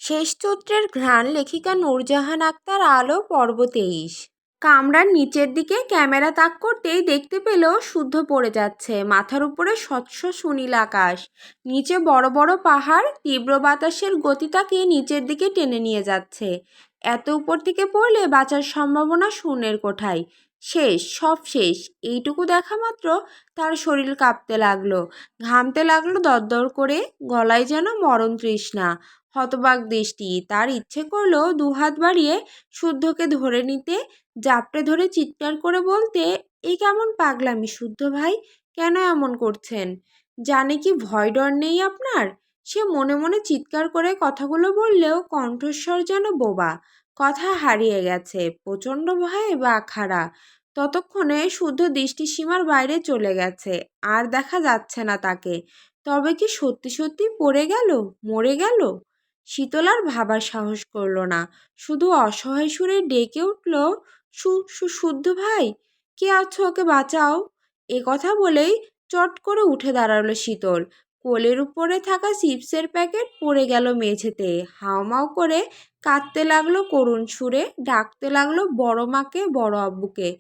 শেষ চৈত্রের ঘ্রাণ লেখিকা নূরজাহান আক্তার আলো পর্ব 23। কামরার নিচের দিকে ক্যামেরা তাক করতেই দেখতে পেল শুদ্ধ পড়ে যাচ্ছে। মাথার উপরে স্বচ্ছ সুনীল আকাশ, নিচে বড় বড় পাহাড়, তীব্র বাতাসের গতি তাকে নিচের দিকে টেনে নিয়ে যাচ্ছে। এত উপর থেকে পড়লে বাঁচার সম্ভাবনা শূন্যের কোঠায়। শেষ, সব শেষ। এইটুকু দেখা মাত্র তার শরীর কাঁপতে লাগলো, ঘামতে লাগলো দরদর করে, গলায় যেন মরণ তৃষ্ণা। হতবাক দৃষ্টি, তার ইচ্ছে করলো দুহাত বাড়িয়ে শুদ্ধকে ধরে নিতে, জাপটে ধরে চিৎকার করে বলতে, এই কেমন পাগলামি শুদ্ধ ভাই, কেন এমন করছেন? জানে কি ভয় ডর নেই আপনার? সে মনে মনে চিৎকার করে কথাগুলো বললেও কণ্ঠস্বর যেন বোবা, কথা হারিয়ে গেছে প্রচণ্ড ভয়ে বা খাড়া। ততক্ষণে শুদ্ধ দৃষ্টিসীমার বাইরে চলে গেছে, আর দেখা যাচ্ছে না তাকে। তবে কি সত্যি সত্যি পড়ে গেল, মরে গেল? শীতল আর ভাবার সাহস করল না, শুধু অসহায় সুরে ডেকে উঠল, শুদ্ধ ভাই, কে আছো, ওকে বাঁচাও। এ কথা বলেই চট করে উঠে দাঁড়ালো শীতল। কোলের উপরে থাকা চিপসের প্যাকেট পড়ে গেল মেঝেতে। হাউমাউ করে কাঁদতে লাগলো করুণ সুরে, ডাকতে লাগলো বড় মাকে, বড় আব্বুকে।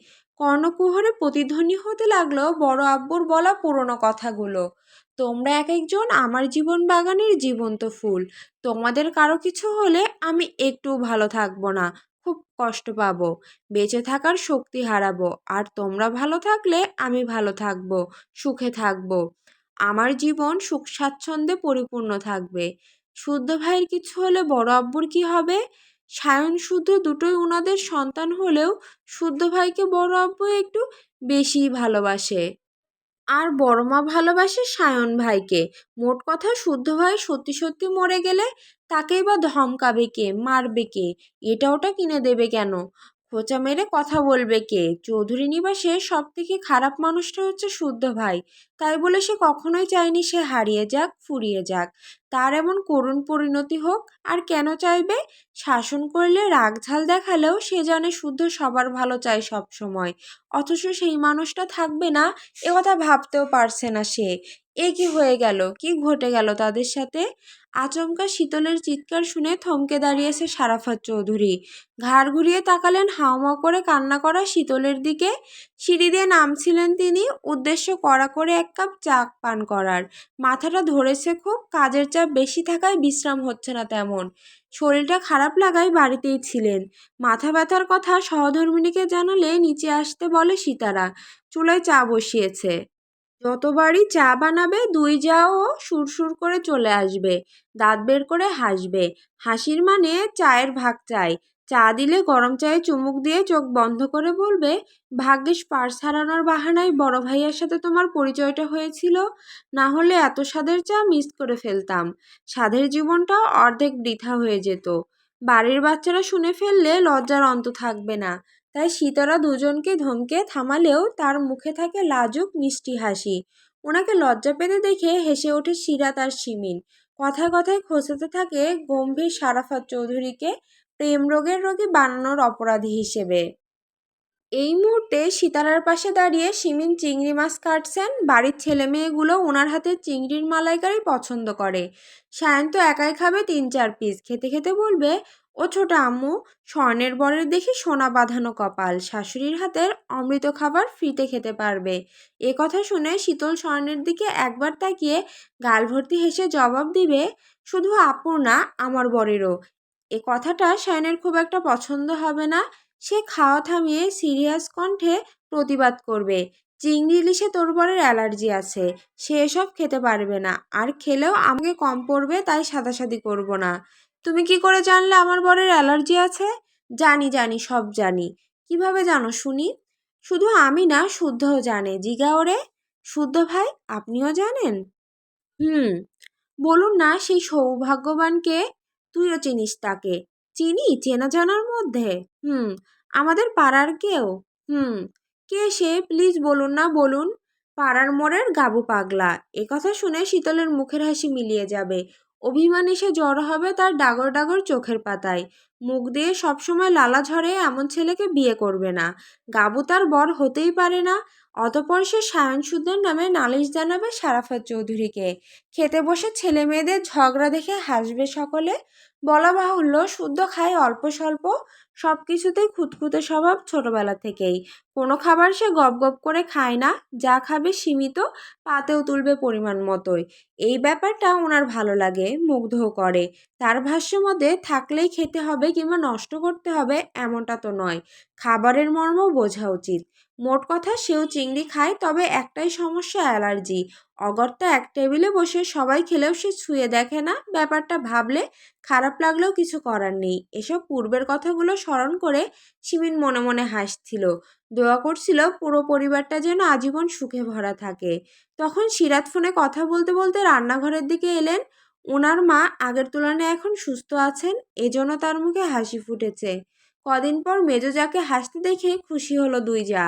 কর্ণকুহরে প্রতিধ্বনি হতে লাগলো বড় আব্বুর বলা পুরনো কথাগুলো। তোমরা এক একজন আমার জীবন বাগানের জীবন্ত ফুল। তোমাদের কারো কিছু হলে আমি একটুও ভালো থাকবো না, খুব কষ্ট পাবো, বেঁচে থাকার শক্তি হারাবো। আর তোমরা ভালো থাকলে আমি ভালো থাকবো, সুখে থাকবো। আমার জীবন সুখ স্বাচ্ছন্দ্যে পরিপূর্ণ থাকবে। শুদ্ধ ভাইয়ের কিছু হলে বড় আব্বুর কি হবে? সায়ন শুদ্ধ দুটোই ওনাদের সন্তান হলেও শুদ্ধ ভাইকে বড় আব্বু একটু বেশিই ভালোবাসে। আর বড় মা ভালোবাসে সায়ন ভাইকে। মোট কথা, শুদ্ধ ভাই সত্যি সত্যি মরে গেলে তাকেই বা ধমকাবে কে, মারবে কে, এটা ওটা কিনে দেবে কেন, খোঁচা মেরে কথা বলবে কে? চৌধুরী নিবাসে সব থেকে খারাপ মানুষটা হচ্ছে শুদ্ধ ভাই। তাই বলে সে কখনোই চায়নি সে হারিয়ে যাক, ফুরিয়ে যাক, তার এমন করুণ পরিণতি হোক। আর কেন চাইবে? শাসন করলে, রাগ ঝাল দেখালেও সে জানে শুদ্ধ সবার ভালো চায় সব সময়। অথচ সেই মানুষটা থাকবে না, এ কথা ভাবতেও পারছে না সে। এ কি হয়ে গেল, কি ঘটে গেল তাদের সাথে? আচমকা শীতলের চিৎকার শুনে থমকে দাঁড়িয়েছে সারাফাত চৌধুরী। ঘাড় ঘুরিয়ে তাকালেন হাউমাউ করে কান্না করা শীতলের দিকে। সিঁড়ি দিয়ে নামছিলেন তিনি, উদ্দেশ্য কড়া করে এক কাপ চা পান করার। মাথাটা ধরেছে খুব, কাজের চাপ বেশি থাকায় বিশ্রাম হচ্ছে না তেমন। শরীরটা খারাপ লাগায় বাড়িতেই ছিলেন। মাথা ব্যথার কথা সহধর্মিণীকে জানালে নিচে আসতে বলে সিতারা। চুলায় চা বসিয়েছে। যতবারই চা বানাবে দুই যাও সুরসুর করে চলে আসবে, দাঁত বের করে হাসবে। হাসির মানে চায়ের ভাগ চাই। চা দিলে গরম চায়ে চুমুক দিয়ে চোখ বন্ধ করে বলবে, ভাগ্যিস পার্স হারানোর বাহানায় বড় ভাইয়ের সাথে তোমার পরিচয়টা হয়েছিল, না হলে এত স্বাদের চা মিস করে ফেলতাম। স্বাদের জীবনটাও অর্ধেক বৃথা হয়ে যেত। বাড়ির বাচ্চারা শুনে ফেললে লজ্জার অন্ত থাকবে না। তাই সীতারা দুজনকে ধমকে থামালেও তার মুখে থাকে লাজুক মিষ্টি হাসি। ওনাকে লজ্জা পেতে দেখে হেসে ওঠে সিরাত আর শিমিন। কথায় কথায় খোঁচাতে থাকে গম্ভীর সারাফাত চৌধুরীকে প্রেম রোগের রোগী বানানোর অপরাধী হিসেবে। এই মুহূর্তে সিতারার পাশে দাঁড়িয়ে শিমিন চিংড়ি মাছ কাটছেন। বাড়ির ছেলে মেয়েগুলো ওনার হাতে চিংড়ির মালাইকারি পছন্দ করে। সায়ন তো একাই খাবে 3-4 পিস, খেতে খেতে বলবে, ও ছোট আম্মু, স্বর্ণের বরের দেখি সোনা বাঁধানো কপাল, শাশুড়ির হাতের অমৃত খাবার ফ্রিতে খেতে পারবে। এ কথা শুনে শীতল স্বর্ণের দিকে একবার তাকিয়ে গাল ভর্তি হেসে জবাব দিবে, শুধু আপুর না, আমার বরেরও। এ কথাটা সায়নের খুব একটা পছন্দ হবে না। সে খাওয়া থামিয়ে সিরিয়াস কণ্ঠে প্রতিবাদ করবে, চিংড়ি ইলিশে তোর বরের অ্যালার্জি আছে, সে এসব খেতে পারবে না, আর খেলেও আমাকে কম পড়বে, তাই সাদাসাদি করব না। তুমি কি করে জানলে আমার বরের অ্যালার্জি আছে? জানি জানি, সব জানি। কিভাবে জানো শুনি? শুধু আমি না, শুদ্ধও জানে, জিগা ওরে। শুদ্ধ ভাই, আপনিও জানেন? হুম, বলুন না, সেই সৌভাগ্যবানকে? তুইও চিনিস তাকে? চিনি, চেনা জানার মধ্যে। হুম, আমাদের পাড়ার কেউ? হুম, কে সে, প্লিজ বলুন না, বলুন। পাড়ার মোড়ের গাবু পাগলা। এ কথা শুনে শীতলের মুখের হাসি মিলিয়ে যাবে। অভিমান এসে জড়ো হবে তার ডাগর ডাগর চোখের পাতায়। মুখ দিয়ে সবসময় লালা ঝরে এমন ছেলেকে বিয়ে করবে না। গাবু তার বর হতেই পারে না। অতপর সে সায়ন সুদ্দের নামে নালিশ জানাবে সারাফাত চৌধুরীকে। খেতে বসে ছেলে মেয়েদের ঝগড়া দেখে হাসবে সকলে। বলা বাহুল্য শুদ্ধ খায় অল্প স্বল্প, সব কিছুতেই খুঁতখুঁতে স্বভাব ছোটবেলা থেকেই। কোনো খাবার সে গপ গপ করে খায় না, যা খাবে সীমিত, পাতেও তুলবে পরিমাণ মতোই। এই ব্যাপারটা ওনার ভালো লাগে, মুগ্ধও করে। তার ভাষ্য মতে থাকলেই খেতে হবে কিংবা নষ্ট করতে হবে এমনটা তো নয়, খাবারের মর্ম বোঝা উচিত। মোট কথা সেও চিংড়ি খায়, তবে একটাই সমস্যা, অ্যালার্জি। অগত্যা এক টেবিলে বসে সবাই খেলেও সে ছুঁয়ে দেখে না। ব্যাপারটা ভাবলে খারাপ লাগলেও কিছু করার নেই। এসব পূর্বের কথাগুলো স্মরণ করে শিমিন মনে মনে হাসছিল, দোয়া করছিল পুরো পরিবারটা যেন আজীবন সুখে ভরা থাকে। তখন সিরাত ফোনে কথা বলতে বলতে রান্নাঘরের দিকে এলেন। ওনার মা আগের তুলনায় এখন সুস্থ আছেন, এজন্য তার মুখে হাসি ফুটেছে। কদিন পর মেজো যাকে হাসতে দেখে খুশি হলো দুই যা।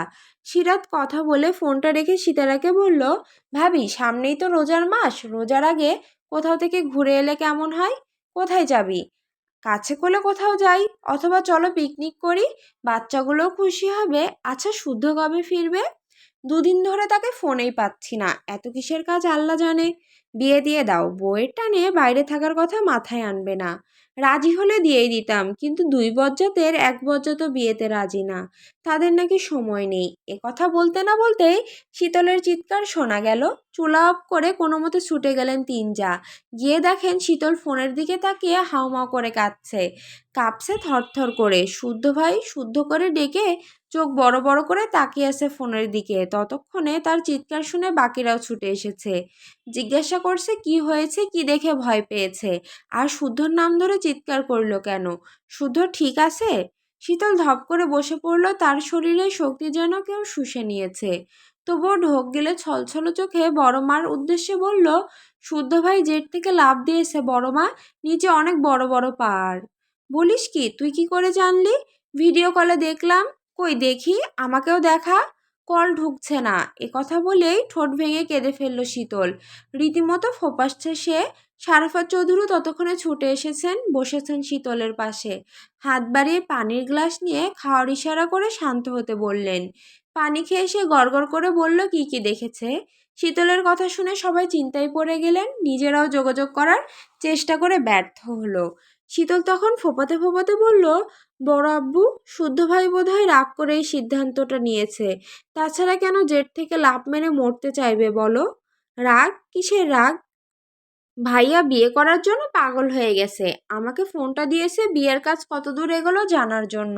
সিরাত কথা বলে ফোনটা রেখে সিতারাকে বলল, ভাবি সামনেই তো রোজার মাস, রোজার আগে কোথাও থেকে ঘুরে এলে কেমন হয়? কোথায় যাবি? কাছে কোলে কোথাও যাই, অথবা চলো পিকনিক করি, বাচ্চাগুলোও খুশি হবে। আচ্ছা শুদ্ধ কবে ফিরবে? দুদিন ধরে তাকে ফোনেই পাচ্ছি না, এত কিসের কাজ আল্লাহ জানে। বিয়ে দিয়ে দাও, বউয়ের টানে বাইরে থাকার কথা মাথায় আনবে না। রাজি হলে দিয়েই দিতাম, কিন্তু দুই বজ্জাতের এক বজ্জাত বিয়েতে রাজি না, তাদের নাকি সময় নেই। এ কথা বলতে না বলতেই শীতলের চিৎকার শোনা গেল। চুলা অফ করে কোনো মতে ছুটে গেলেন তিন যা। গিয়ে দেখেন শীতল ফোনের দিকে তাকিয়ে হাউমাউ করে কাঁপছে থরথর করে। শুদ্ধ ভাই শুদ্ধ করে ডেকে চোখ বড় বড় করে তাকিয়ে আছে ফোনের দিকে। ততক্ষণে তার চিৎকার শুনে বাকিরাও ছুটে এসেছে, জিজ্ঞাসা করছে কি হয়েছে, কি দেখে ভয় পেয়েছে, আর শুদ্ধর নাম ধরে চিৎকার করলো কেন, শুদ্ধ ঠিক আছে? শীতল ধপ করে বসে পড়ল, তার শরীরে শক্তি যেন কেউ শুষে নিয়েছে। তবুও ঢোক গেলে ছলছল চোখে বড় মার উদ্দেশ্যে বলল, শুদ্ধ ভাই জেট থেকে লাফ দিয়েছে বড় মা, নিচে অনেক বড় বড় পাহাড়। বলিস কি, তুই কি করে জানলি? ভিডিও কলে দেখলাম। কই দেখি, আমাকেও দেখা। কল ঢুকছে না। এ কথা বলেই ঠোঁট ভেঙে কেঁদে ফেলল শীতল। রীতিমতো ফোপাসছে সে। সারাফাত চৌধুরী ততক্ষণে ছুটে এসেছেন, বসেছেন শীতলের পাশে। হাত বাড়িয়ে পানির গ্লাস নিয়ে খাওয়ার ইশারা করে শান্ত হতে বললেন। পানি খেয়ে সে গড়গড় করে বলল কি কি দেখেছে। শীতলের কথা শুনে সবাই চিন্তায় পড়ে গেলেন, নিজেরাও যোগাযোগ করার চেষ্টা করে ব্যর্থ হলো। শীতল তখন ফোপাতে ফোপাতে বলল, বড় আব্বু, শুদ্ধ ভাই বোধহয় রাগ করে এই সিদ্ধান্তটা নিয়েছে। তাছাড়া কেন জেট থেকে লাফ মেরে মরতে চাইবে বলো? রাগ? কিসের রাগ? ভাইয়া বিয়ে করার জন্য পাগল হয়ে গেছে। আমাকে ফোনটা দিয়েছে বিয়ের কাজ কত দূর এগোলো জানার জন্য।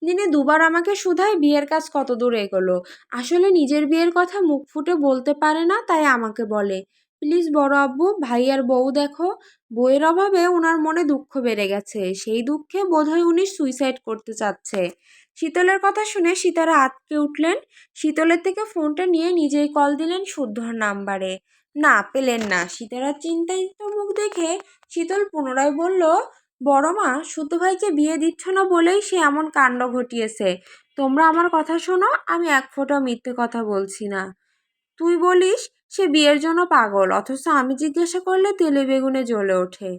দিনে দুবার আমাকে শুধায় বিয়ের কাজ কত দূর এগোলো। আসলে নিজের বিয়ের কথা মুখ ফুটে বলতে পারে না, তাই আমাকে বলে। প্লিজ বড় আব্বু, ভাইয়ার বউ দেখো। বউয়ের অভাবে ওনার মনে দুঃখ বেড়ে গেছে, সেই দুঃখে বোধহয় উনি সুইসাইড করতে চাচ্ছে। শীতলের কথা শুনে সিতারা আঁতকে উঠলেন। শীতলের থেকে ফোনটা নিয়ে নিজেই কল দিলেন শুদ্ধর নাম্বারে। না, পেলেন না। সিতারার চিন্তায়িত মুখ দেখে শীতল পুনরায় বলল, বড় মা, শুদ্ধ ভাইকে বিয়ে দিচ্ছ না বলেই সে এমন কাণ্ড ঘটিয়েছে। তোমরা আমার কথা শোনো, আমি এক ফোঁটাও মিথ্যে কথা বলছি না। তুই বলিস সে বিয়ের জন্য পাগল, অথচ আমি জিজ্ঞাসা করলে তেলে বেগুনে জ্বলে ওঠে।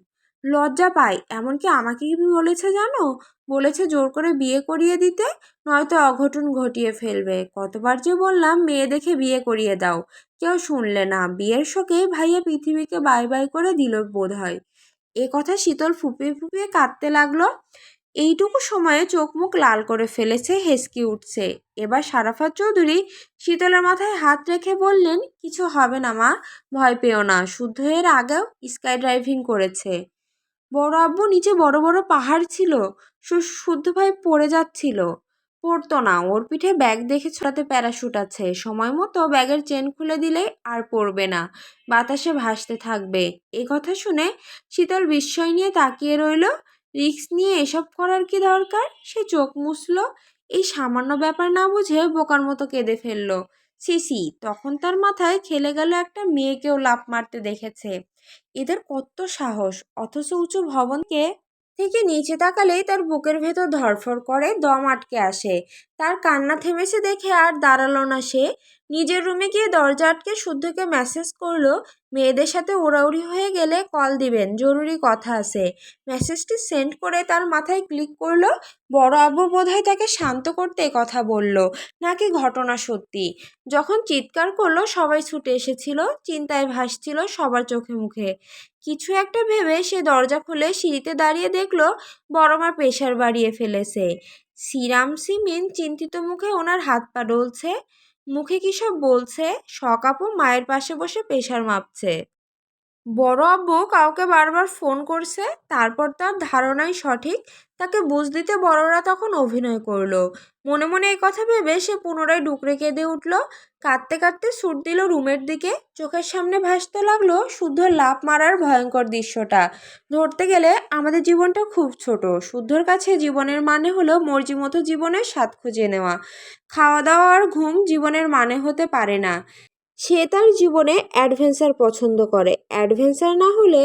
লজ্জা পাই। এমনকি আমাকে কি বলেছে জানো? বলেছে জোর করে বিয়ে করিয়ে দিতে, নয়তো অঘটন ঘটিয়ে ফেলবে। কতবার যে বললাম মেয়ে দেখে বিয়ে করিয়ে দাও, কেউ শুনলে না। বিয়ের শোকে ভাইয়া পৃথিবীকে বাই বাই করে দিল বোধহয়। এ কথা শীতল ফুপিয়ে ফুপিয়ে কাঁদতে লাগলো। এইটুকু সময়ে চোখ মুখ লাল করে ফেলেছে, হেসকি উঠছে। এবার সারাফাত চৌধুরী শীতলের মাথায় হাত রেখে বললেন, কিছু হবে না মা, ভয় পেও না। শুদ্ধ এর আগেও স্কাই ড্রাইভিং করেছে। বড় আব্বু, নিচে বড় বড় পাহাড় ছিল, শুদ্ধ ভাই পড়ে যাচ্ছিল। পড়তো না, ওর পিঠে ব্যাগ দেখে ছড়াতে প্যারাশুট আছে, সময় মতো ব্যাগের চেন খুলে দিলেই আর পড়বে না, বাতাসে ভাসতে থাকবে। এ কথা শুনে শীতল বিস্ময় নিয়ে তাকিয়ে রইল। রিস্ক নিয়ে এসব করার কি দরকার? সে চোখ মুছল। এই সামান্য ব্যাপার না বুঝে বোকার মতো কেঁদে ফেলল। সিসি, তখন তার মাথায় খেলে গেল একটা মেয়েকেও লাফ মারতে দেখেছে। এদের কত সাহস! অথচ উঁচু ভবনকে থেকে নিচে তাকালেই তার বুকের ভেতর ধড়ফড় করে, দম আটকে আসে। তার কান্না থেমেছে দেখে আর দাঁড়ালো না সে। নিজের রুমে গিয়ে দরজা আটকে শুদ্ধকে মেসেজ করলো, মেয়েদের সাথে ওড়াউড়ি হয়ে গেলে কল দিবেন, জরুরি কথা আছে। মেসেজটি সেন্ড করে তার মাথায় ক্লিক করলো। বড় আব্বু বোধহয় তাকে শান্ত করতে কথা বলল, নাকি ঘটনা সত্যি। যখন চিৎকার করলো সবাই ছুটে এসেছিল, চিন্তায় ভাসছিল সবার চোখে মুখে। কিছু একটা ভেবে সে দরজা খুলে সিঁড়িতে দাঁড়িয়ে দেখলো বড় মা প্রেশার বাড়িয়ে ফেলেছে। সিরাম সিমিন চিন্তিত মুখে ওনার হাত পা ডলছে। মুখে কী সব বলছে। শখ আপু মায়ের পাশে বসে প্রেশার মাপছে। বড় আব্বু কাউকে বারবার ফোন করছে। তারপর তার ধারণাই সঠিক। তাকে বুঝ দিতে বড়রা তখন অভিনয় করলো। মনে মনে এই কথা ভেবে সে পুনরায় ডুকরে কেঁদে উঠল। কাঁদতে কাঁদতে ছুট দিল রুমের দিকে। চোখের সামনে ভাসতে লাগলো শুদ্ধর লাফ মারার ভয়ঙ্কর দৃশ্যটা। ধরতে গেলে আমাদের জীবনটা খুব ছোট। শুদ্ধর কাছে জীবনের মানে হলো মর্জি মতো জীবনের স্বাদ খুঁজে নেওয়া। খাওয়া দাওয়া আর ঘুম জীবনের মানে হতে পারে না। সে তার জীবনে অ্যাডভেঞ্চার পছন্দ করে। অ্যাডভেঞ্চার না হলে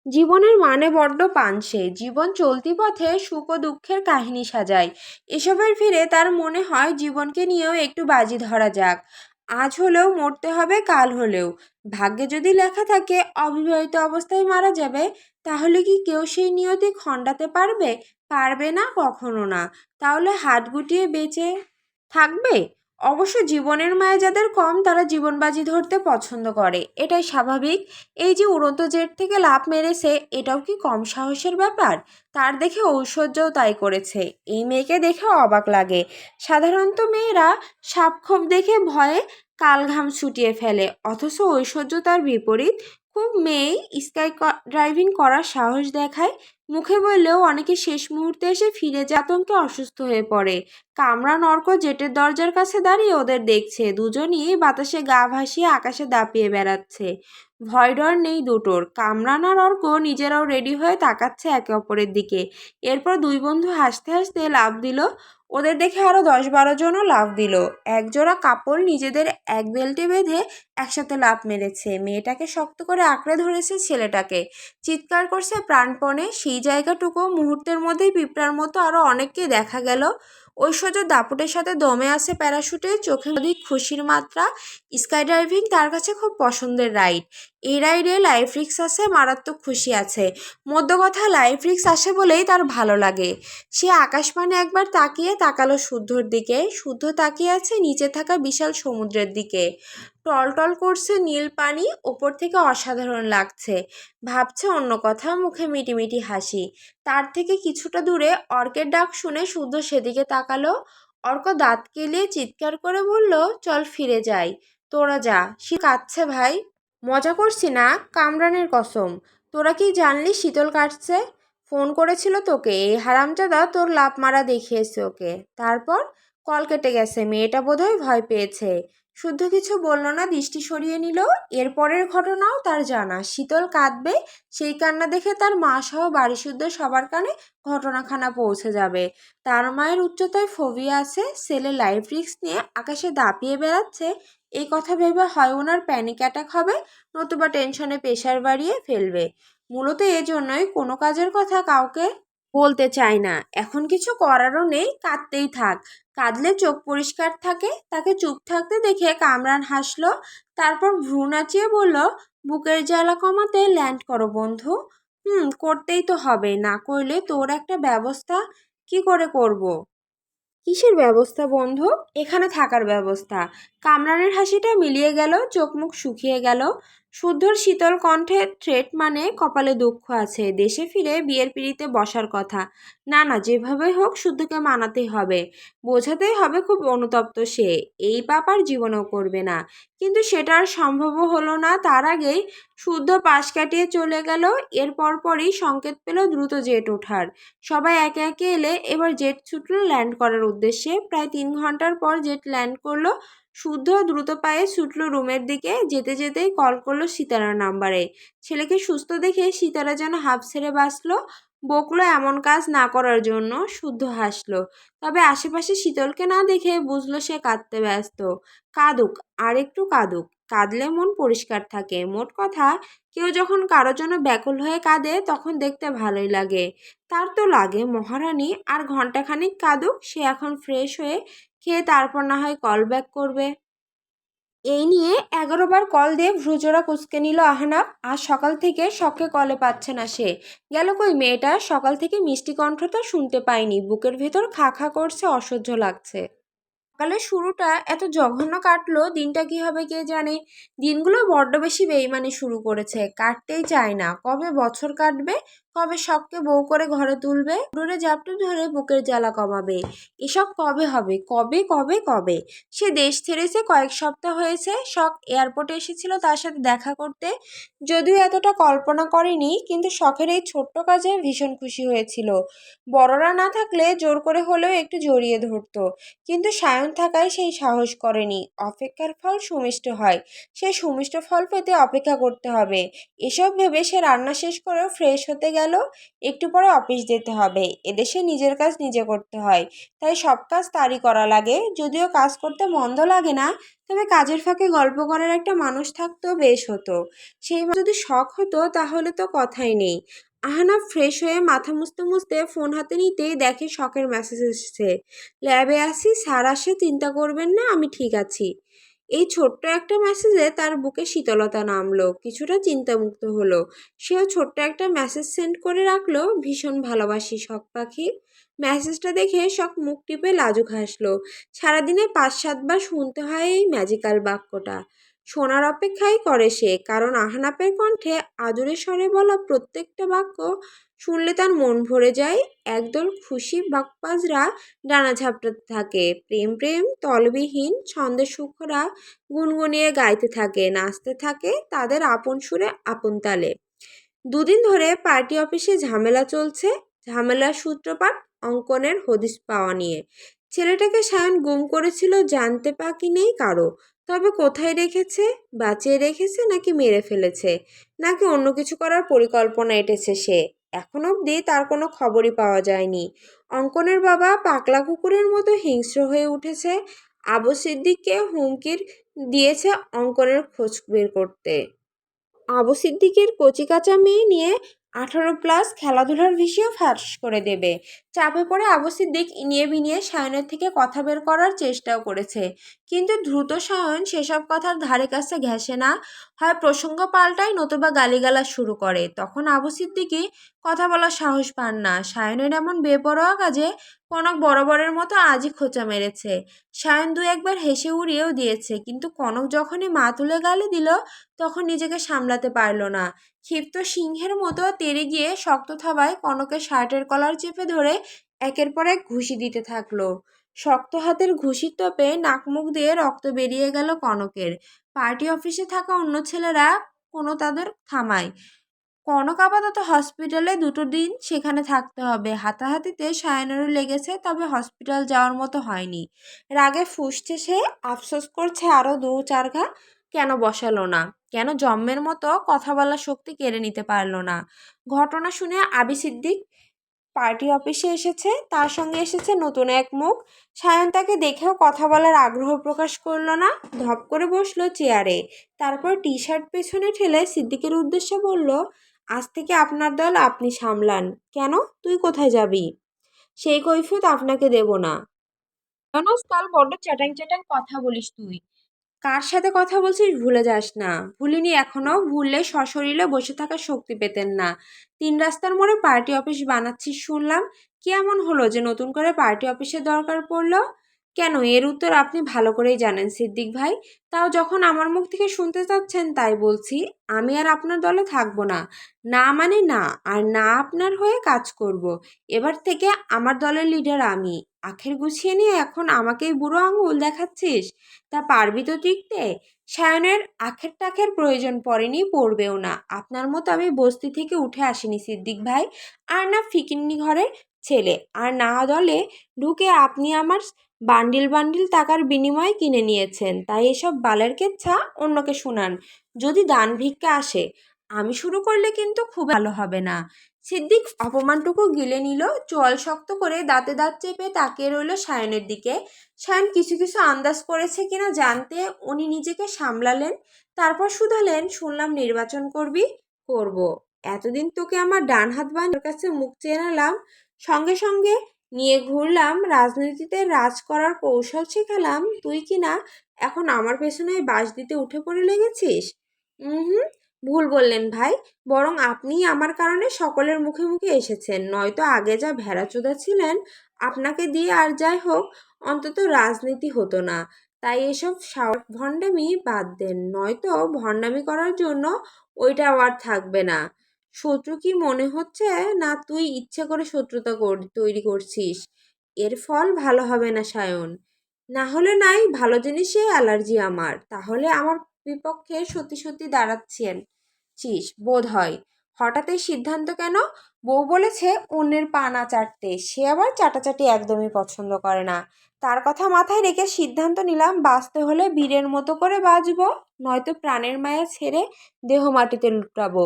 জীবনের মানে বড্ড পানসে। জীবন চলতি পথে সুখ ও দুঃখের কাহিনী সাজায়। এসবের ভিড়ে তার মনে হয় জীবনকে নিয়েও একটু বাজি ধরা যাক। আজ হলেও মরতে হবে, কাল হলেও। ভাগ্যে যদি লেখা থাকে অবিবাহিত অবস্থায় মারা যাবে, তাহলে কি কেউ সেই নিয়তি খণ্ডাতে পারবে? পারবে না, কখনো না। তাহলে হাত গুটিয়ে বেঁচে থাকবে। অবশ্য জীবনের মায়া যাদের কম তারা জীবনবাজি ধরতে পছন্দ করে, এটাই স্বাভাবিক। এই যে উড়ন্ত জেট থেকে লাফ মেরেছে, এটাও কি কম সাহসের ব্যাপার? তার দেখে ঐশ্বর্যও তাই করেছে। এই মেয়েকে দেখেও অবাক লাগে। সাধারণত মেয়েরা সাপখোপ দেখে ভয়ে কালঘাম ছুটিয়ে ফেলে, অথচ ঐশ্বর্য তার বিপরীত। খুব মেয়েই স্কাই ড্রাইভিং করার সাহস দেখায়। মুখে বললেও অনেকে শেষ মুহূর্তে এসে ফিরে যায়, আতঙ্কে অসুস্থ হয়ে পড়ে। কামরান অর্ক জেটের দরজার কাছে দাঁড়িয়ে ওদের দেখছে। দুজনই বাতাসে গা ভাসিয়ে আকাশে দাপিয়ে বেড়াচ্ছে। ভয় ডর নেই দুটোর। কামরান আর অর্ক নিজেরাও রেডি হয়ে তাকাচ্ছে একে অপরের দিকে। এরপর দুই বন্ধু হাসতে হাসতে লাফ দিল। ওদের দেখে আরো 10-12 জনও লাফ দিল। একজোড়া কাপড় নিজেদের এক বেল্টে বেঁধে একসাথে লাফ মেরেছে। মেয়েটাকে শক্ত করে আঁকড়ে ধরেছে ছেলেটাকে। চিৎকার করছে প্রাণপণে। সেই জায়গাটুকু মুহূর্তের মধ্যেই পিঁপড়ার মতো আরো অনেককে দেখা গেল। ঐশ্বর্য দাপুটের সাথে দমে আছে প্যারাশুটে, চোখে অধিক খুশির মাত্রা। স্কাই ড্রাইভিং তার কাছে খুব পছন্দের রাইড। এই রাইডে লাইফ রিস্ক আছে, মারাত্মক খুশি আছে। মধ্য কথা, লাইফ রিস্ক আসে বলেই তার ভালো লাগে। সে আকাশপানে একবার তাকালো শুদ্ধর দিকে। শুদ্ধ তাকিয়ে আছে নিচে থাকা বিশাল সমুদ্রের দিকে। টলটল করছে নীল পানি, ওপর থেকে অসাধারণ লাগছে। ভাবছে অন্য কথা, মুখে মিটিমিটি হাসি। তার থেকে কিছুটা দূরে অর্কের ডাক শুনে শুদ্ধ সেদিকে তাকালো। অর্ক দাঁত কেলিয়ে চিৎকার করে বলল, চল ফিরে যাই। তোরা যা। সে কাঁদছে ভাই। মজা করছি না, কামরানের কসম। তোরা কি জানলি শীতল কাটছে? ফোন করেছিল তোকে, এই হারামজাদা তোর লাফ মারা দেখিয়েছে ওকে। তারপর কল কেটে গেছে, মেয়েটা বোধহয় ভয় পেয়েছে। শুদ্ধ কিছু বলল না, দৃষ্টি সরিয়ে নিল। এরপরের ঘটনাও তার জানা। শীতল কাঁদবে, সেই কান্না দেখে তার মা সহ বাড়িসুদ্ধ সবার কানে ঘটনাখানা পৌঁছে যাবে। তার মায়ের উচ্চতায় ফোবিয়া আছে, ছেলে লাইফ রিস্ক নিয়ে আকাশে দাপিয়ে বেড়াচ্ছে। এই কথা ভেবে হয় ওনার প্যানিক অ্যাটাক হবে, নতুবা টেনশনে প্রেশার বাড়িয়ে ফেলবে। মূলত এজন্যই কোনো কাজের কথা কাউকে বলতে চায় না। এখন কিছু করারও নেই, কাঁদতেই থাক। কাঁদলে চোখ পরিষ্কার থাকে। তাকে চুপ থাকতে দেখে কামরান হাসলো। তারপর ভ্রু নাচিয়ে বলল, বুকের জ্বালা কমাতে ল্যান্ড করো বন্ধু। করতেই তো হবে, না করলে তোর একটা ব্যবস্থা। কি করে করব? কিসের ব্যবস্থা বন্ধু? এখানে থাকার ব্যবস্থা। কামরানের হাসিটা মিলিয়ে গেল, চোখ মুখ শুকিয়ে গেল। শুদ্ধর শীতল কণ্ঠে থ্রেট মানে কপালে দুঃখ আছে। দেশে ফিরে বিয়ের পিঁড়িতে বসার কথা। না না, যেভাবেই হোক শুদ্ধকে মানাতেই হবে। বোঝাতেই হবে খুব অনুতপ্ত সে। এই পাপ আর জীবনেও করবে না। কিন্তু সেটা আর সম্ভবও হলো না। তার আগেই শুদ্ধ পাশ কাটিয়ে চলে গেল। এর পরপরই সংকেত পেল দ্রুত জেট ওঠার। সবাই একে একে এলে এবার জেট ছুটল ল্যান্ড করার উদ্দেশ্যে। প্রায় 3 ঘন্টার পর জেট ল্যান্ড করলো। শুদ্ধ দ্রুত পায়ে ছুটল রুমের দিকে। যেতে যেতেই কল করলো সিতারার নাম্বারে। ছেলেকে সুস্থ দেখে সিতারা যেন হাঁফ ছেড়ে বাঁচল। বকলো এমন কাজ না করার জন্য। শুদ্ধ হাসলো। তবে আশেপাশে শীতলকে না দেখে বুঝলো সে কাঁদতে ব্যস্ত। কাঁদুক, আর একটু কাঁদুক। কাঁদলে মন পরিষ্কার থাকে। মোট কথা, কেউ যখন কারোর জন্য ব্যাকুল হয়ে কাঁদে তখন দেখতে ভালোই লাগে। তার তো লাগে মহারানী। আর ঘন্টাখানিক কাঁদুক, সে এখন ফ্রেশ হয়ে খেয়ে তারপর না হয় কল ব্যাক করবে। এই নিয়ে 11 বার কল দিয়ে ভ্রুজোড়া কুঁচকে নিল আহনাফ। আজ সকাল থেকে শখে কলে পাচ্ছে না সে। গেল কই মেয়েটা? সকাল থেকে মিষ্টি কণ্ঠ তো শুনতে পায়নি। বুকের ভেতর খা খা করছে, অসহ্য লাগছে। সকালের শুরুটা এত জঘন্য কাটলো, দিনটা কি হবে কে জানে। দিনগুলো বড্ড বেশি বেইমানি শুরু করেছে, কাটতেই চায় না। কবে বছর কাটবে, কবে শখকে বউ করে ঘরে তুলবে, ডোরে জাপটে ধরে বুকের জ্বালা কমাবে, এসব কবে হবে, কবে কবে কবে। সে দেশ ছেড়েছে, কয়েক সপ্তাহ হয়েছে। শখ এয়ারপোর্টে এসেছিল তার সাথে দেখা করতে, যদিও এতটা কল্পনা করেনি, কিন্তু শখের এই ছোট্ট কাজে ভীষণ খুশি হয়েছিল। বড়রা না থাকলে জোর করে হলেও একটু জড়িয়ে ধরতো, কিন্তু সায়ন থাকায় সেই সাহস করেনি। অপেক্ষার ফল সুমিষ্ট হয়, সেই সুমিষ্ট ফল পেতে অপেক্ষা করতে হবে। এসব ভেবে সে রান্না শেষ করে ফ্রেশ হতে গেল। একটু পরে অফিস যেতে হবে, এদেশে নিজের কাজ নিজে করতে হয়, তাই সব কাজ তারই করা লাগে। যদিও কাজ করতে মন্দ লাগে না, তবে কাজের ফাঁকে গল্প করার একটা মানুষ থাকতো বেশ হতো। সেই যদি শখ হতো তাহলে তো কথাই নেই। আহনাফ ফ্রেশ হয়ে মাথা মুছতে মুছতে ফোন হাতে নিতেই দেখে শখের মেসেজ এসেছে। ল্যাবে আছি, স্যার আসে, চিন্তা করবেন না, আমি ঠিক আছি। এই ছোট্ট একটা মেসেজে তার বুকে শীতলতা নামলো, কিছুটা চিন্তামুক্ত হলো। সেও ছোট্ট একটা মেসেজ সেন্ড করে রাখলো, ভীষণ ভালোবাসি শখ পাখি। মেসেজটা দেখে শখ মুখ টিপে লাজুক হাসলো। সারাদিনে 5-7 বার শুনতে হয় এই ম্যাজিক্যাল বাক্যটা। শোনার অপেক্ষাই করে সে, কারণ আহনাপের কণ্ঠে আদুরে স্বরে বলা প্রত্যেকটা বাক্য শুনলে তার মন ভরে যায়। একদল খুশি বাকপাজরা ডানা ঝাপটাতে থাকে, প্রেম প্রেম তলবিহীন ছন্দের সুখরা গুনগুনিয়ে গাইতে থাকে, নাচতে থাকে তাদের আপন সুরে আপন তালে। দুদিন ধরে পার্টি অফিসে ঝামেলা চলছে। ঝামেলার সূত্রপাত অঙ্কনের হদিস পাওয়া নিয়ে। ছেলেটাকে সায়ন গুম করেছিল জানতে বাকি নেই কারো। তবে কোথায় রেখেছে, বাঁচিয়ে রেখেছে নাকি মেরে ফেলেছে, নাকি অন্য কিছু করার পরিকল্পনা এঁটেছে সে, এখন অবধি তার কোনো খবরই পাওয়া যায়নি। অঙ্কনের বাবা পাগলা কুকুরের মতো হিংস্র হয়ে উঠেছে। আবু সিদ্দিককে হুমকির দিয়েছে অঙ্কনের খোঁজ বের করতে। আবু সিদ্দিকের কচিকাঁচা মেয়ে নিয়ে 18+ খেলাধুলার বিষয়েও ফাঁস করে দেবে। চাপে পড়ে আবু সিদ্দিক ইনিয়ে বিনিয়ে সায়নের থেকে কথা বের করার চেষ্টাও করেছে, কিন্তু দ্রুত সায়ন সেসব কথার ধারে কাছে ঘেঁষে না। হয় প্রসঙ্গ পাল্টায়, নতুবা গালিগালাজ শুরু করে। তখন আবু সিদ্দিকই কথা বলার সাহস পান না। সায়নের এমন বেপরোয়া কাজে কনক বরাবরের মতো আজই খোঁচা মেরেছে। সায়ন 2-1 বার হেসে উড়িয়েও দিয়েছে, কিন্তু কনক যখনই মা তুলে গালি দিল তখন নিজেকে সামলাতে পারল না। ক্ষিপ্ত সিংহের মতো তেড়ে গিয়ে শক্ত থাবায় কনকের শার্টের কলার চেপে ধরে একের পর এক ঘুষি দিতে থাকলো। শক্ত হাতের ঘুষির তোপে নাক মুখ দিয়ে রক্ত বেরিয়ে গেল কনকের। পার্টি অফিসে থাকা অন্য ছেলেরা কোনো তাদের থামায়। কনক আপাতত হসপিটালে 2টো দিন সেখানে থাকতে হবে। হাতাহাতিতে সায়নেরও লেগেছে, তবে হসপিটাল যাওয়ার মতো হয়নি। রাগে ফুঁসছে সে, আফসোস করছে আরও 2-4 ঘা কেন বসালো না, কেন জম্মের মতো কথা বলার শক্তি কেড়ে নিতে পারলো না। ঘটনা শুনে আবি সিদ্দিক পার্টি অফিসে এসেছে, তার সঙ্গে এসেছে নতুন এক মুখ। সায়ন তাকে দেখেও কথা বলার আগ্রহ প্রকাশ করলো না, ধপ করে বসলো চেয়ারে। তারপর টি-শার্ট পেছনে ঠেলে সিদ্দিকের উদ্দেশ্যে বলল, আজ থেকে আপনার দল আপনি সামলান। কেন, তুই কোথায় যাবি? সেই কৈফিয়ত আপনাকে দেব না। কাল বড্ড চ্যাটাং চ্যাটাং কথা বলিস তুই। কার সাথে কথা বলছিস ভুলে যাস না। ভুলিনি এখনো, ভুললে সশরীরে বসে থাকার শক্তি পেতেন না। 3 রাস্তার মোড়ে পার্টি অফিস বানাচ্ছিস শুনলাম। কি এমন হলো যে নতুন করে পার্টি অফিসের দরকার পড়লো? কেন, এর উত্তর আপনি ভালো করেই জানেন সিদ্দিক ভাই। তাও যখন আমার মুখ থেকে শুনতে চাচ্ছেন তাই বলছি, আমি আর আপনার দলে থাকবো না। না মানে না, আর না আপনার হয়ে কাজ করব। এবার থেকে আমার দলের লিডার আমি। আখের গুছিয়ে নিয়ে এখন আমাকেই বুড়ো আঙুল দেখাচ্ছিস? তা পারবি তো টিকতে? সায়নের আখের টাখের প্রয়োজন পড়েনি, পড়বেও না। আপনার মতো আমি বস্তি থেকে উঠে আসিনি সিদ্দিক ভাই। আর না ফিকিন্নি ঘরের ছেলে, আর না দলে ঢুকে আপনি আমার বান্ডিল বান্ডিল টাকার বিনিময়ে কিনে নিয়েছেন। তাই এসব বালের কেচ্ছা অন্যকে শুনান, যদি দান ভিক্ষা আসে। আমি শুরু করলে কিন্তু খুব ভালো হবে না। সিদ্দিক অপমানটুকু গিলে নিল, চোয়াল শক্ত করে দাঁতে দাঁত চেপে তাকিয়ে রইল সায়নের দিকে। সায়ন কিছু কিছু আন্দাজ করেছে কিনা জানতে উনি নিজেকে সামলালেন। তারপর শুধালেন, শুনলাম নির্বাচন করবি। করব। এতদিন তোকে আমার ডান হাত বানিয়ে কাছে মুখ চেনালাম, সঙ্গে সঙ্গে নিয়ে ঘুরলাম, রাজনীতিতে রাজ করার কৌশল শেখালাম, তুই কি না এখন আমার পেছনে বাঁশ দিতে উঠে পড়ে লেগেছিস? হুম, ভুল বললেন ভাই, বরং আপনিই আমার কারণে সকলের মুখে মুখে এসেছেন, নয়তো আগে যা ভেড়াচোদা ছিলেন আপনাকে দিয়ে আর যাই হোক অন্তত রাজনীতি হতো না। তাই এসব ভণ্ডামি বাদ দেন, নয়তো ভণ্ডামি করার জন্য ওইটা আর থাকবে না। শত্রু কি মনে হচ্ছে না তুই ইচ্ছে করে শত্রুতা তৈরি করছিস? এর ফল ভালো হবে না সায়ন। না হলে নাই ভালো জিনিসে অ্যালার্জি আমার, তাহলে আমার বিপক্ষে সত্যি সত্যি দাঁড়াচ্ছেন বোধ হয়। হঠাৎ এই সিদ্ধান্ত কেন? বউ বলেছে অন্যের পা না চাটতে, সে আবার চাটাচাটি একদমই পছন্দ করে না। তার কথা মাথায় রেখে সিদ্ধান্ত নিলাম, বাঁচতে হলে বীরের মতো করে বাঁচবো, নয়তো প্রাণের মায়া ছেড়ে দেহ মাটিতে লুটাবো।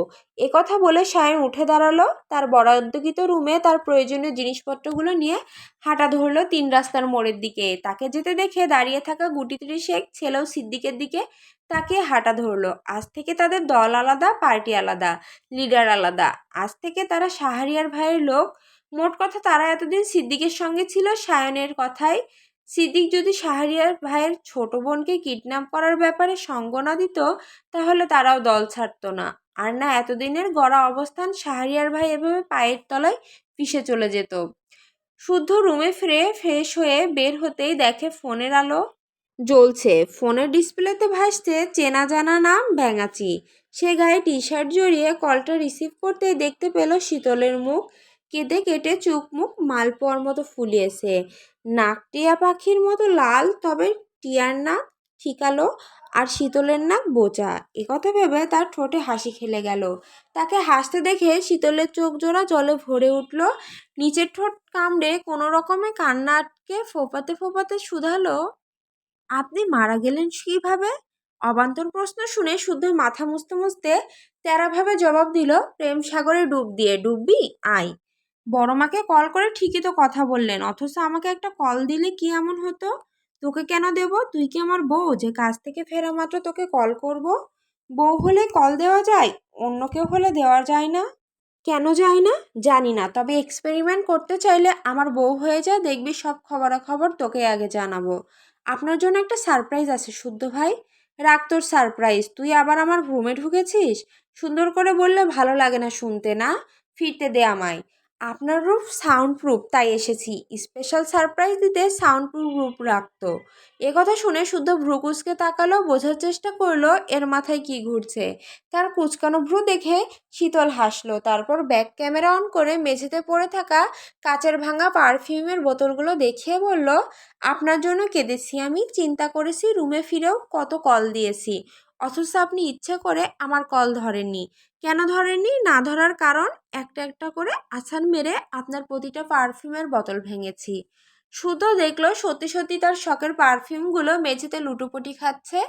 কথা বলে সায়ন উঠে দাঁড়ালো, তার বরাদ্দকৃত রুমে তার প্রয়োজনীয় জিনিসপত্রগুলো নিয়ে হাঁটা ধরলো 3 রাস্তার মোড়ের দিকে। তাকে যেতে দেখে দাঁড়িয়ে থাকা গুটি 30 ছেলেও সিদ্দিকের দিকে তাকে হাঁটা ধরলো। আজ থেকে তাদের দল আলাদা, পার্টি আলাদা, লিডার আলাদা। আজ থেকে তারা শাহরিয়ার ভাইয়ের লোক। মোট কথা তারা এতদিন সিদ্দিকের সঙ্গে ছিল সায়নের কথায়। সিদ্দিক যদি শাহরিয়ার ভাইয়ের ছোট বোনকে কিডন্যাপ করার ব্যাপারে সঙ্গ না দিত, তাহলে তারাও দল ছাড়তো না। আর না এতদিনের গড়া অবস্থান শাহরিয়ার ভাই এভাবে পায়ের তলায় পিষে চলে যেত। শুদ্ধ রুমে ফিরে ফ্রেশ হয়ে বের হতেই দেখে ফোনের আলো জ্বলছে। ফোনের ডিসপ্লেতে ভাসছে চেনা জানা নাম ব্যাঙাচি। সে গায়ে টি শার্ট জড়িয়ে কলটা রিসিভ করতেই দেখতে পেল শীতলের মুখ কেঁদে কেটে চোখ মুখ মালপোয়ার মতো ফুলিয়েছে। নাক টিয়া পাখির মতো লাল, তবে টিয়ার নাক ঠিকালো আর শীতলের নাক বোচা। একথা ভেবে তার ঠোঁটে হাসি খেলে গেল। তাকে হাসতে দেখে শীতলের চোখ জোড়া জলে ভরে উঠল। নিচের ঠোঁট কামড়ে কোনো রকমে কান্না আটকে ফোপাতে ফোপাতে শুধালো, আপনি মারা গেলেন কিভাবে? অবান্তর প্রশ্ন শুনে শুদ্ধ মাথা মুছতে মুছতে তেরাভাবে জবাব দিল, প্রেম সাগরে ডুব দিয়ে। ডুববি? আয়। বড় মাকে কল করে ঠিকই তো কথা বললেন, অথচ আমাকে একটা কল দিলে কি এমন হতো? তোকে কেন দেব? তুই কি আমার বউ যে কাজ থেকে ফেরা মাত্র তোকে কল করব? বউ হলে কল দেওয়া যায়, অন্য কেউ হলে দেওয়া যায় না। কেন যায় না জানি না, তবে এক্সপেরিমেন্ট করতে চাইলে আমার বউ হয়ে যা, দেখবি সব খবরাখবর তোকে আগে জানাবো। আপনার জন্য একটা সারপ্রাইজ আছে শুদ্ধ ভাই। রাখ তোর সারপ্রাইজ, তুই আবার আমার রুমে ঢুকেছিস। সুন্দর করে বললে ভালো লাগে না শুনতে, না? ফিরতে দে আমায়। আপনার রূপ সাউন্ড প্রুফ, তাই এসেছি। স্পেশাল সারপ্রাইজ দিতে সাউন্ড প্রুফ রূপ রাখতো। কথা শুনে শুদ্ধ ভ্রু কুঁচকে তাকালো, বোঝার চেষ্টা করলো এর মাথায় কি ঘুরছে। তার কুচকানো ভ্রু দেখে শীতল হাসলো, তারপর ব্যাক ক্যামেরা অন করে মেঝেতে পড়ে থাকা কাচের ভাঙা পারফিউমের বোতলগুলো দেখিয়ে বলল, আপনার জন্য কেঁদেছি আমি, চিন্তা করেছি, রুমে ফিরেও কত কল দিয়েছি, অথচ আপনি ইচ্ছে করে আমার কল ধরেননি। কেন ধরেননি? না ধরার কারণ একটা একটা করে আছাড় মেরে আপনার প্রতিটা পারফিউমের বোতল ভেঙেছি। শুদ্ধ দেখলো সত্যি সত্যি তার শখের পারফিউমগুলো মেঝেতে লুটোপুটি খাচ্ছে।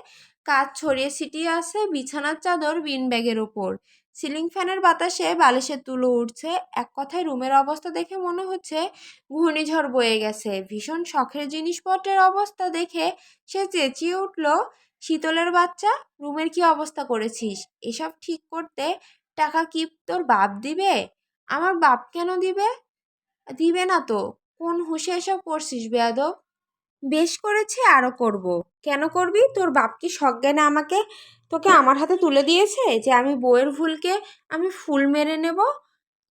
কাঁচ ছড়িয়ে ছিটিয়ে আছে বিছানার চাদর বিন ব্যাগের ওপর। সিলিং ফ্যানের বাতাসে বালিশের তুলো উঠছে। এক কথায় রুমের অবস্থা দেখে মনে হচ্ছে ঘূর্ণিঝড় বয়ে গেছে। ভীষণ শখের জিনিসপত্রের অবস্থা দেখে সে চেঁচিয়ে উঠল, শীতলের বাচ্চা, রুমের কি অবস্থা করেছিস? এসব ঠিক করতে টাকা কি তোর বাপ দিবে? আমার বাপ কেন দিবে? দিবে না তো। কোন হুঁশে এসব করছিস বেয়াদব? বেশ করেছি, আরও করব। কেন করবি? তোর বাপ কি সজ্ঞানে তোকে আমার হাতে তুলে দিয়েছে যে আমি বউয়ের ভুলকে আমি ফুল মেরে নেব?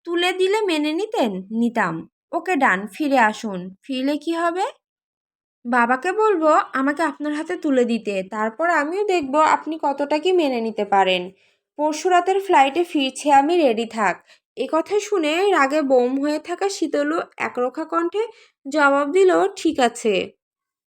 তুলে দিলে মেনে নিতাম। ওকে ডান, ফিরে আসুন। ফিরলে কি হবে? বাবাকে বলবো আমাকে আপনার হাতে তুলে দিতে, তারপর আমিও দেখব আপনি কতটা কি মেনে নিতে পারেন। পরশু রাতের ফ্লাইটে ফিরছি আমি, রেডি থাক। কথা শুনে রাগে বোম হয়ে থাকা শীতলু একরোখা কণ্ঠে জবাব দিল, ঠিক আছে।